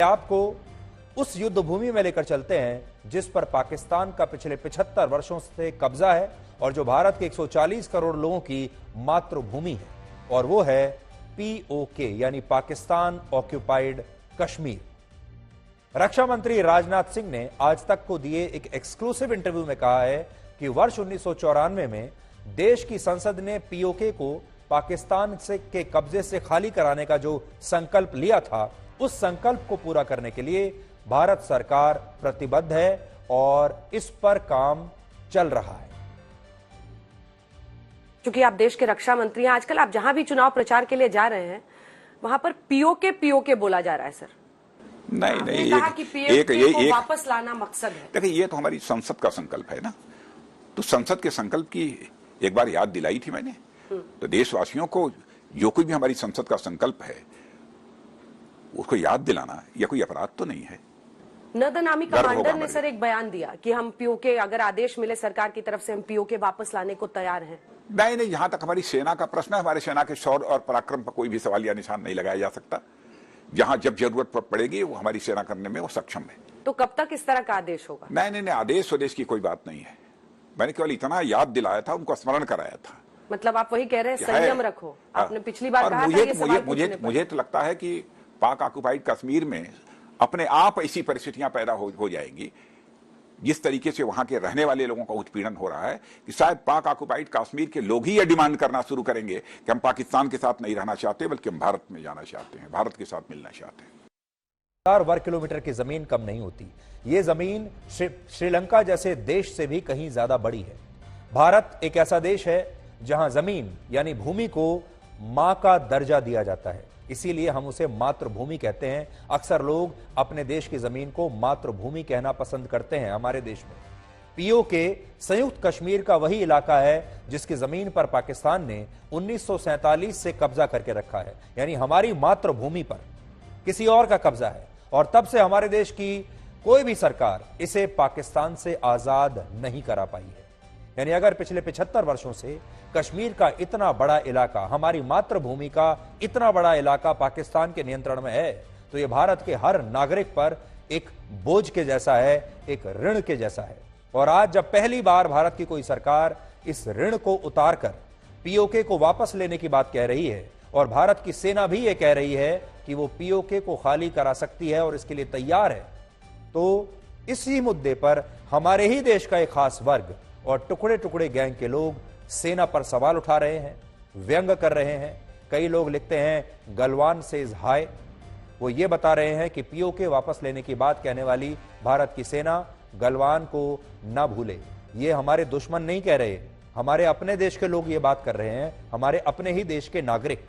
आपको उस युद्ध भूमि में लेकर चलते हैं जिस पर पाकिस्तान का पिछले 75 वर्षों से कब्जा है और जो भारत के 140 करोड़ लोगों की मातृभूमि है, और वो है पीओके यानी पाकिस्तान ऑक्यूपाइड कश्मीर। रक्षा मंत्री राजनाथ सिंह ने आज तक को दिए एक एक्सक्लूसिव इंटरव्यू में कहा है कि वर्ष 1994 में देश की संसद ने पीओके को पाकिस्तान से के कब्जे से खाली कराने का जो संकल्प लिया था, उस संकल्प को पूरा करने के लिए भारत सरकार प्रतिबद्ध है और इस पर काम चल रहा है। क्योंकि आप देश के रक्षा मंत्री हैं, आजकल आप जहां भी चुनाव प्रचार के लिए जा रहे हैं वहां पर पीओके बोला जा रहा है। सर नहीं, कहा कि पीओके को वापस लाना मकसद है। देखिए, ये तो हमारी संसद का संकल्प है ना, तो संसद के संकल्प की एक बार याद दिलाई थी मैंने। तो देशवासियों को जो कोई भी हमारी संसद का संकल्प है उसको याद दिलाना यह कोई अपराध तो नहीं है। नदनामी कमांडर ने सर एक बयान दिया कि हम पीओके, अगर आदेश मिले सरकार की तरफ से, हम पीओके वापस लाने को तैयार हैं। नहीं, जहां तक हमारी सेना का प्रश्न है, हमारे सेना के शौर्य और पराक्रम पर कोई भी सवाल या निशान नहीं लगाया जा सकता। जहां जब जरूरत पड़ेगी वो हमारी सेना करने में वो सक्षम है। तो कब तक इस तरह का आदेश होगा? नहीं, आदेश स्वदेश की कोई बात नहीं है। मैंने केवल इतना याद दिलाया था, उनको स्मरण कराया था। मतलब आप वही कह रहे हैं, संयम रखो। आपने पिछली बार कहा था। मुझे तो लगता है कि पाक ऑक्युपाइड कश्मीर में अपने आप ऐसी परिस्थितियां पैदा हो जाएंगी, जिस तरीके से वहां के रहने वाले लोगों का उत्पीड़न हो रहा है, कि शायद पाक ऑक्युपाइड कश्मीर के लोग ही यह डिमांड करना शुरू करेंगे कि हम पाकिस्तान के साथ नहीं रहना चाहते, बल्कि हम भारत में जाना चाहते हैं, भारत के साथ मिलना चाहते हैं। 4 वर्ग किलोमीटर की जमीन कम नहीं होती। ये जमीन श्रीलंका जैसे देश से भी कहीं ज्यादा बड़ी है। भारत एक ऐसा देश है जहां जमीन यानी भूमि को मां का दर्जा दिया जाता है, इसीलिए हम उसे मातृभूमि कहते हैं। अक्सर लोग अपने देश की जमीन को मातृभूमि कहना पसंद करते हैं हमारे देश में। पीओके संयुक्त कश्मीर का वही इलाका है जिसकी जमीन पर पाकिस्तान ने 1947 से कब्जा करके रखा है, यानी हमारी मातृभूमि पर किसी और का कब्जा है, और तब से हमारे देश की कोई भी सरकार इसे पाकिस्तान से आजाद नहीं करा पाई है। यानी अगर पिछले 75 वर्षों से कश्मीर का इतना बड़ा इलाका, हमारी मातृभूमि का इतना बड़ा इलाका पाकिस्तान के नियंत्रण में है, तो यह भारत के हर नागरिक पर एक बोझ के जैसा है, एक ऋण के जैसा है। और आज जब पहली बार भारत की कोई सरकार इस ऋण को उतारकर पीओके को वापस लेने की बात कह रही है, और भारत की सेना भी यह कह रही है कि वो पीओके को खाली करा सकती है और इसके लिए तैयार है, तो इसी मुद्दे पर हमारे ही देश का एक खास वर्ग और टुकड़े टुकड़े गैंग के लोग सेना पर सवाल उठा रहे हैं, व्यंग कर रहे हैं। कई लोग लिखते हैं गलवान सेज हाय। वो ये बता रहे हैं कि पीओके वापस लेने की बात कहने वाली भारत की सेना गलवान को ना भूले। ये हमारे दुश्मन नहीं कह रहे, हमारे अपने देश के लोग ये बात कर रहे हैं, हमारे अपने ही देश के नागरिक।